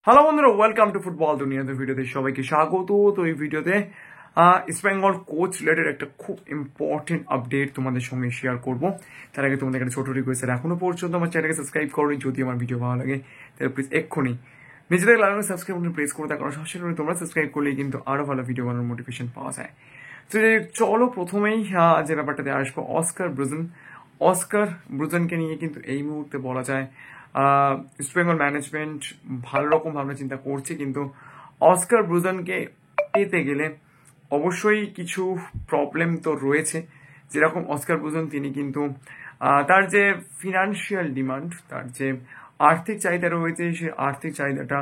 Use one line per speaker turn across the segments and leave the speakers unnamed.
Hello বন্ধুরা, welcome to football দুনিয়াতে ভিডিওতে সবাইকে স্বাগত। তো এই ভিডিওতে ইস্ট বেঙ্গল কোচ রিলেটেড একটা খুব ইম্পর্টেন্ট আপডেট তোমাদের সঙ্গে শেয়ার করব। তার আগে তোমাদের একটা ছোট রিকোয়েস্ট, এখনো পর্যন্ত আমার চ্যানেলকে সাবস্ক্রাইব করো। যদি আমার ভিডিও ভালো লাগে তাহলে প্লিজ এক্ষুনি নিজেদের লাগানো সাবস্ক্রাইব বাটন প্রেস করে, তার কারণ সবসময় তোমরা সাবস্ক্রাইব করলেই কিন্তু আরো ভালো ভিডিও বানানোর মোটিভেশন পাওয়া যায়। তো চলো প্রথমেই যে ব্যাপারটাতে আসবো, অস্কার ব্রুজেনকে নিয়ে কিন্তু এই মুহূর্তে বলা যায় ইস্ট বেঙ্গল ম্যানেজমেন্ট ভালো রকম ভাবনা চিন্তা করছে, কিন্তু অস্কার ব্রুজেনকে পেতে গেলে অবশ্যই কিছু প্রবলেম তো রয়েছে। যেরকম অস্কার ব্রুজেন তিনি কিন্তু তার যে ফিনান্সিয়াল ডিমান্ড, তার যে আর্থিক চাহিদা রয়েছে, সেই আর্থিক চাহিদাটা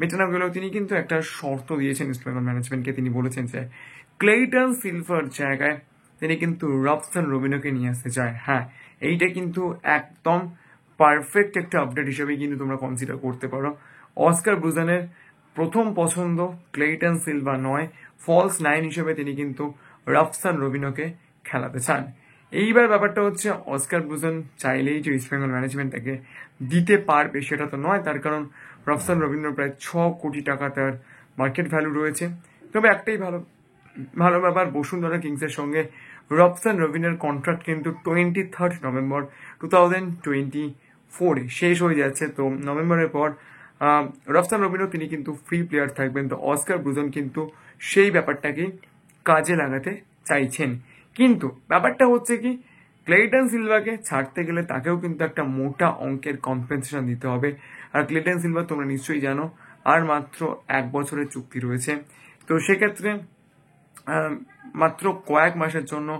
মেটানো গেলেও তিনি কিন্তু একটা শর্ত দিয়েছেন ইস্ট বেঙ্গল ম্যানেজমেন্টকে। তিনি বলেছেন যে ক্লেইটন সিলভার জায়গায় তিনি কিন্তু রবসন রবিনোকে নিয়ে আসতে চায়। হ্যাঁ, এইটা কিন্তু একদম পারফেক্ট একটা আপডেট হিসেবে কিন্তু তোমরা কনসিডার করতে পারো। অস্কার ব্রুজেনের প্রথম পছন্দ ক্লেইটন সিলভা নয়, ফলস নাইন হিসেবে তিনি কিন্তু রবসন রবিনোকে খেলাতে চান। এইবার ব্যাপারটা হচ্ছে, অস্কার ব্রুজেন চাইলেই যে ইস্ট বেঙ্গল ম্যানেজমেন্ট তাকে দিতে পারবে সেটা তো নয়, তার কারণ রবসন রবিনোর প্রায় 6 কোটি টাকা তার মার্কেট ভ্যালু রয়েছে। তবে একটাই ভালো ব্যাপার, বসুন্ধরা কিংসের সঙ্গে রবসন রবিনের কন্ট্রাক্ট কিন্তু 23 নভেম্বর 2024 শেষ হয়ে যাচ্ছে। তো নভেম্বরের পর রবসন রবিনো তিনি কিন্তু ফ্রি প্লেয়ার থাকবেন। তো অস্কার ব্রুজেন কিন্তু সেই ব্যাপারটাকে কাজে লাগাতে চাইছেন। কিন্তু ব্যাপারটা হচ্ছে কি, ক্লেইটন সিলভাকে ছাড়তে গেলে তাকেও কিন্তু একটা মোটা অঙ্কের কম্পেনসেশন দিতে হবে। আর ক্লেইটন সিলভা তোমরা নিশ্চয়ই জানো আর মাত্র 1 বছরের চুক্তি রয়েছে। তো সেক্ষেত্রে মাত্র কয়েক মাসের জন্য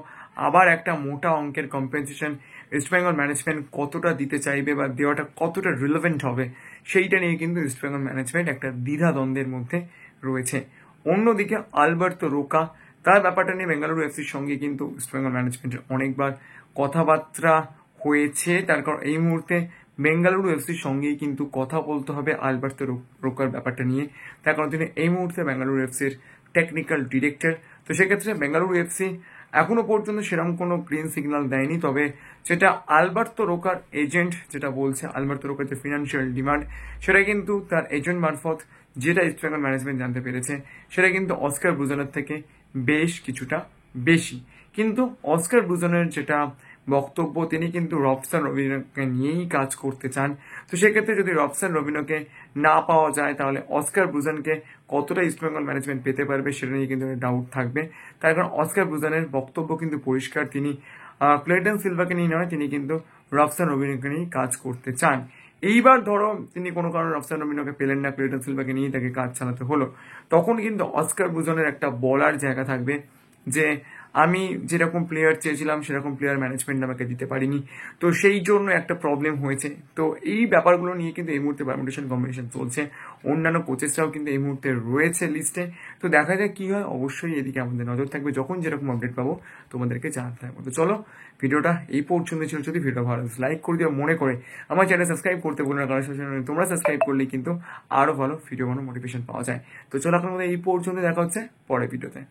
আবার একটা মোটা অঙ্কের কম্পেনসেশন ইস্ট বেঙ্গল ম্যানেজমেন্ট কতটা দিতে চাইবে বা দেওয়াটা কতটা রিলেভেন্ট হবে, সেইটা নিয়ে কিন্তু ইস্ট বেঙ্গল ম্যানেজমেন্ট একটা দ্বিধাদ্বন্দ্বের মধ্যে রয়েছে। অন্যদিকে আলবার্তো রোকা, তার ব্যাপারটা নিয়ে বেঙ্গালুরু এফসির সঙ্গে কিন্তু ইস্ট বেঙ্গল ম্যানেজমেন্টের অনেকবার কথাবার্তা হয়েছে। তার কারণ এই মুহূর্তে বেঙ্গালুরু এফসির সঙ্গেই কিন্তু কথা বলতে হবে আলবার্তো রোকার ব্যাপারটা নিয়ে। তার কারণ তিনি এই মুহূর্তে বেঙ্গালুরু এফসির টেকনিক্যাল ডিরেক্টর। তো সেক্ষেত্রে বেঙ্গালুরু এফসি এখনো পর্যন্ত সেরকম কোনো গ্রিন সিগন্যাল দেয়নি। তবে যেটা আলবার্তো রোকার এজেন্ট যেটা বলছে, আলবার্তো রোকার যে ফিনান্সিয়াল ডিমান্ড, সেটা কিন্তু তার এজেন্ট মারফত যেটা ইস্ট বেঙ্গল ম্যানেজমেন্ট জানতে পেরেছে, সেটা কিন্তু অস্কার ব্রুজেনের থেকে বেশ কিছুটা বেশি। কিন্তু অস্কার ব্রুজেনের যেটা বক্তব্য, তিনি কিন্তু রবসন রবিনোকে নিয়েই কাজ করতে চান। তো সেক্ষেত্রে যদি রবসন রবিনোকে না পাওয়া যায়, তাহলে অস্কার ব্রুজেনকে কতটা ইস্ট বেঙ্গল ম্যানেজমেন্ট পেতে পারবে সেটা নিয়ে কিন্তু ডাউট থাকবে। তার কারণ অস্কার ব্রুজেনের বক্তব্য কিন্তু পরিষ্কার, তিনি ক্লেইটন সিলভাকে নিয়ে নয়, তিনি কিন্তু রবসন রবিনোকে নিয়েই কাজ করতে চান। এইবার ধরো তিনি কোনো কারণে রবসন রবিনোকে পেলেন না, ক্লেইটন সিলভাকে নিয়েই তাকে কাজ চালাতে হলো, তখন কিন্তু অস্কার ব্রুজেনের একটা বলার জায়গা থাকবে যে আমি যেরকম প্লেয়ার চেয়েছিলাম সেরকম প্লেয়ার ম্যানেজমেন্ট আমাকে দিতে পারিনি, তো সেই জন্য একটা প্রবলেম হয়েছে। তো এই ব্যাপারগুলো নিয়ে কিন্তু এই মুহূর্তে পারমিটেশন কম্বিনেশন চলছে, অন্যান্য কোচেসরাও কিন্তু এই মুহূর্তে রয়েছে লিস্টে। তো দেখা যায় কি হয়, অবশ্যই এদিকে আমাদের নজর থাকবে, যখন যেরকম আপডেট পাবো তোমাদেরকে জানাতে থাকবো। তো চলো, ভিডিওটা এই পর্যন্ত ছিল। যদি ভিডিও ভালো লাইক করে দিও, মনে করে আমার চ্যানেল সাবস্ক্রাইব করতে বলো না, কারণ তোমরা সাবস্ক্রাইব করলেই কিন্তু আরো ভালো ভিডিও বানানোর মোটিভেশন পাওয়া যায়। তো চলো, আপনার মধ্যে এই পর্যন্ত দেখা হচ্ছে পরের ভিডিওতে।